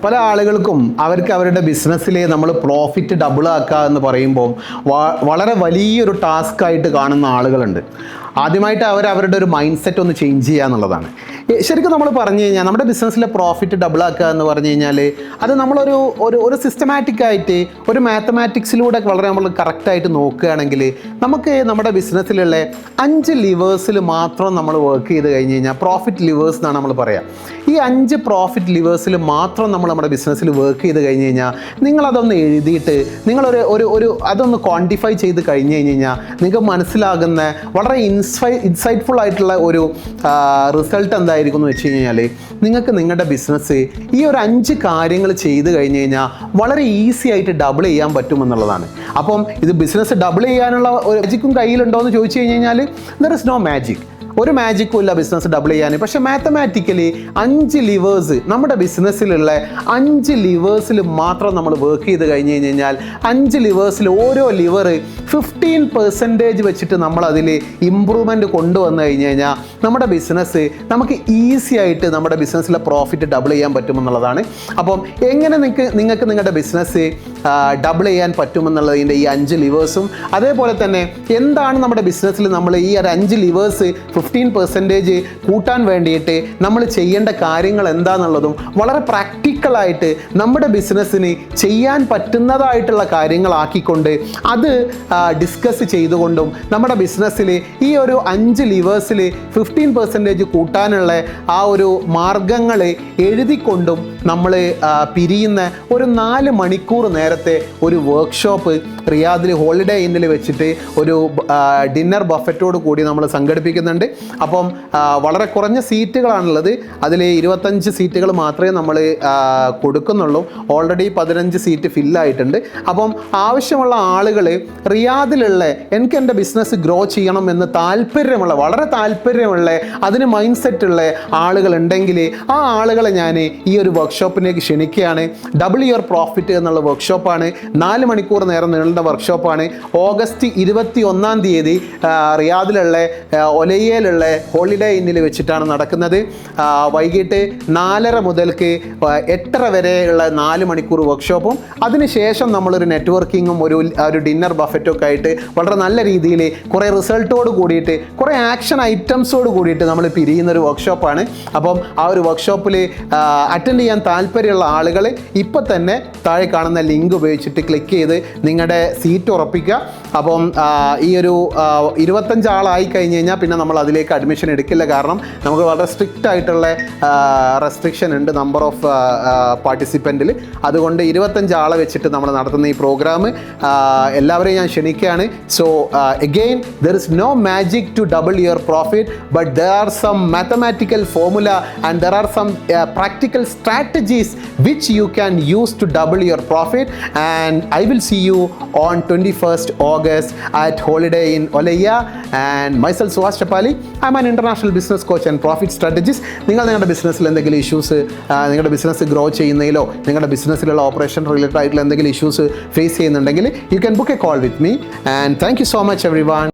പല ആളുകൾക്കും അവരുടെ ബിസിനസ്സിൽ നമ്മൾ പ്രോഫിറ്റ് ഡബിൾ ആക്കുക എന്ന് പറയുമ്പോൾ വളരെ വലിയൊരു ടാസ്ക് ആയിട്ട് കാണുന്ന ആളുകളുണ്ട്. ആദ്യമായിട്ട് അവരുടെ ഒരു മൈൻഡ് സെറ്റ് ഒന്ന് ചേഞ്ച് ചെയ്യുക എന്നുള്ളതാണ്. ശരിക്കും നമ്മൾ പറഞ്ഞു കഴിഞ്ഞാൽ നമ്മുടെ ബിസിനസ്സിലെ പ്രോഫിറ്റ് ഡബിൾ ആക്കുക എന്ന് പറഞ്ഞു കഴിഞ്ഞാൽ അത് നമ്മളൊരു ഒരു സിസ്റ്റമാറ്റിക് ആയിട്ട് ഒരു മാത്തമാറ്റിക്സിലൂടെ വളരെ നമ്മൾ കറക്റ്റായിട്ട് നോക്കുകയാണെങ്കിൽ നമുക്ക് നമ്മുടെ ബിസിനസ്സിലുള്ള 5 ലിവേഴ്സിൽ മാത്രം നമ്മൾ വർക്ക് ചെയ്ത് കഴിഞ്ഞ് കഴിഞ്ഞാൽ പ്രോഫിറ്റ് ലിവേഴ്സ് എന്നാണ് നമ്മൾ പറയുക. ഈ 5 പ്രോഫിറ്റ് ലിവേഴ്സിൽ മാത്രം നമ്മൾ നമ്മുടെ ബിസിനസ്സിൽ വർക്ക് ചെയ്ത് കഴിഞ്ഞ് കഴിഞ്ഞാൽ നിങ്ങളതൊന്ന് എഴുതിയിട്ട് നിങ്ങളൊരു അതൊന്ന് ക്വാണ്ടിഫൈ ചെയ്ത് കഴിഞ്ഞ് കഴിഞ്ഞാൽ നിങ്ങൾക്ക് മനസ്സിലാകുന്ന വളരെ ഇൻസൈറ്റ്ഫുൾ ആയിട്ടുള്ള ഒരു റിസൾട്ട് എന്തായിരിക്കും എന്ന് വെച്ച് കഴിഞ്ഞാൽ നിങ്ങൾക്ക് നിങ്ങളുടെ ബിസിനസ് ഈ ഒരു 5 കാര്യങ്ങൾ ചെയ്ത് കഴിഞ്ഞ് കഴിഞ്ഞാൽ വളരെ ഈസി ആയിട്ട് ഡബിൾ ചെയ്യാൻ പറ്റുമെന്നുള്ളതാണ്. അപ്പം ഇത് ബിസിനസ് ഡബിൾ ചെയ്യാനുള്ള ഒരു മാജിക്കും കയ്യിലുണ്ടോ എന്ന് ചോദിച്ചു കഴിഞ്ഞ് കഴിഞ്ഞാൽ ദർ ഇസ് നോ മാജിക്. ഒരു മാജിക്കും ഇല്ല ബിസിനസ് ഡബിൾ ചെയ്യാൻ. പക്ഷെ മാത്തമാറ്റിക്കലി 5 ലിവേഴ്സ് നമ്മുടെ ബിസിനസ്സിലുള്ള 5 ലിവേഴ്സിൽ മാത്രം നമ്മൾ വർക്ക് ചെയ്ത് കഴിഞ്ഞ് കഴിഞ്ഞാൽ 5 ലിവേഴ്സിൽ ഓരോ ലിവർ 15% വെച്ചിട്ട് നമ്മൾ അതിൽ ഇമ്പ്രൂവ്മെൻറ്റ് കൊണ്ടുവന്നു കഴിഞ്ഞ് കഴിഞ്ഞാൽ നമ്മുടെ ബിസിനസ് നമുക്ക് ഈസി ആയിട്ട് നമ്മുടെ ബിസിനസ്സിലെ പ്രോഫിറ്റ് ഡബിൾ ചെയ്യാൻ പറ്റുമെന്നുള്ളതാണ്. അപ്പം എങ്ങനെ നിങ്ങൾക്ക് നിങ്ങളുടെ ബിസിനസ് ഡബിൾ ചെയ്യാൻ പറ്റുമെന്നുള്ളതിൻ്റെ ഈ 5 ലിവേഴ്സും അതേപോലെ തന്നെ എന്താണ് നമ്മുടെ ബിസിനസ്സിൽ നമ്മൾ ഈ ഒരു 5 ലിവേഴ്സ് 15% കൂട്ടാൻ വേണ്ടിയിട്ട് നമ്മൾ ചെയ്യേണ്ട കാര്യങ്ങൾ എന്താണെന്നുള്ളതും വളരെ പ്രാക്ടിക്കലായിട്ട് നമ്മുടെ ബിസിനസ്സിന് ചെയ്യാൻ പറ്റുന്നതായിട്ടുള്ള കാര്യങ്ങളാക്കിക്കൊണ്ട് അത് ഡിസ്കസ് ചെയ്തുകൊണ്ടും നമ്മുടെ ബിസിനസ്സിൽ ഈ ഒരു 5 ലിവേഴ്സിൽ 15% കൂട്ടാനുള്ള ആ ഒരു മാർഗങ്ങൾ എഴുതിക്കൊണ്ടും നമ്മൾ പിരിയുന്ന ഒരു 4 മണിക്കൂർ നേരത്തെ ഒരു വർക്ക്ഷോപ്പ് റിയാദിൽ ഹോളിഡേ ഇന്നിൽ വെച്ചിട്ട് ഒരു ഡിന്നർ ബഫറ്റോട് കൂടി നമ്മൾ സംഘടിപ്പിക്കുന്നുണ്ട്. അപ്പം വളരെ കുറഞ്ഞ സീറ്റുകളാണുള്ളത്. അതിൽ 25 സീറ്റുകൾ മാത്രമേ നമ്മൾ കൊടുക്കുന്നുള്ളൂ. ഓൾറെഡി 15 സീറ്റ് ഫില്ലായിട്ടുണ്ട്. അപ്പം ആവശ്യമുള്ള ആളുകൾ റിയാദിലുള്ള എനിക്ക് എൻ്റെ ബിസിനസ് ഗ്രോ ചെയ്യണം എന്ന് വളരെ താല്പര്യമുള്ള അതിന് മൈൻഡ് സെറ്റുള്ള ആളുകളുണ്ടെങ്കിൽ ആ ആളുകളെ ഞാൻ ഈ ഒരു വർക്ക്ഷോപ്പിലേക്ക് ക്ഷണിക്കുകയാണ്. ഡബിൾ യുവർ പ്രോഫിറ്റ് എന്നുള്ള വർക്ക്ഷോപ്പാണ്. 4 മണിക്കൂർ നേരം നീളുന്ന വർക്ക്ഷോപ്പാണ്. ഓഗസ്റ്റ് 21-ാം തീയതി റിയാദിലുള്ള ഒലയ്യയിലുള്ള ഹോളിഡേ ഇന്നിൽ വെച്ചിട്ടാണ് നടക്കുന്നത്. വൈകിട്ട് 4:30 മുതൽക്ക് 8:30 വരെയുള്ള 4 മണിക്കൂർ വർക്ക്ഷോപ്പും അതിനുശേഷം നമ്മളൊരു നെറ്റ്വർക്കിങ്ങും ഒരു ഡിന്നർ ബഫറ്റൊക്കെ ആയിട്ട് വളരെ നല്ല രീതിയിൽ കുറേ റിസൾട്ടോട് കൂടിയിട്ട് കുറേ ആക്ഷൻ ഐറ്റംസോട് കൂടിയിട്ട് നമ്മൾ പിരിയുന്നൊരു വർക്ക്ഷോപ്പാണ്. അപ്പം ആ ഒരു വർക്ക്ഷോപ്പിൽ അറ്റൻഡ് ചെയ്യാൻ താല്പര്യമുള്ള ആളുകൾ ഇപ്പം തന്നെ താഴെ കാണുന്ന ലിങ്ക് ഉപയോഗിച്ചിട്ട് ക്ലിക്ക് ചെയ്ത് നിങ്ങളുടെ സീറ്റ് ഉറപ്പിക്കുക. അപ്പം ഈ ഒരു 25 ആളായി കഴിഞ്ഞ് കഴിഞ്ഞാൽ പിന്നെ നമ്മൾ അതിലേക്ക് അഡ്മിഷൻ എടുക്കില്ല. കാരണം നമുക്ക് വളരെ സ്ട്രിക്റ്റ് ആയിട്ടുള്ള റെസ്ട്രിക്ഷൻ ഉണ്ട് നമ്പർ ഓഫ് പാർട്ടിസിപ്പൻറ്റിൽ. അതുകൊണ്ട് 25 ആളെ വെച്ചിട്ട് നമ്മൾ നടത്തുന്ന ഈ പ്രോഗ്രാം എല്ലാവരെയും ഞാൻ ക്ഷണിക്കുകയാണ്. So again there is no magic to double your profit but there are some mathematical formula and there are some practical strategies which you can use to double your profit, and I will see you on 21st August at Holiday in Olayya. And myself Suhas Chapali, I'm an international business coach and profit strategist. നിങ്ങളുടെ ബിസിനസ്സിൽ എന്തെങ്കിലും issues, നിങ്ങളുടെ business grow ചെയ്യുന്നതിലോ നിങ്ങളുടെ ബിസിനസ്സിലുള്ള operation related ആയിട്ടുള്ള എന്തെങ്കിലും issues face ചെയ്യുന്നുണ്ടെങ്കിൽ you can book a call with me. And thank you so much everyone.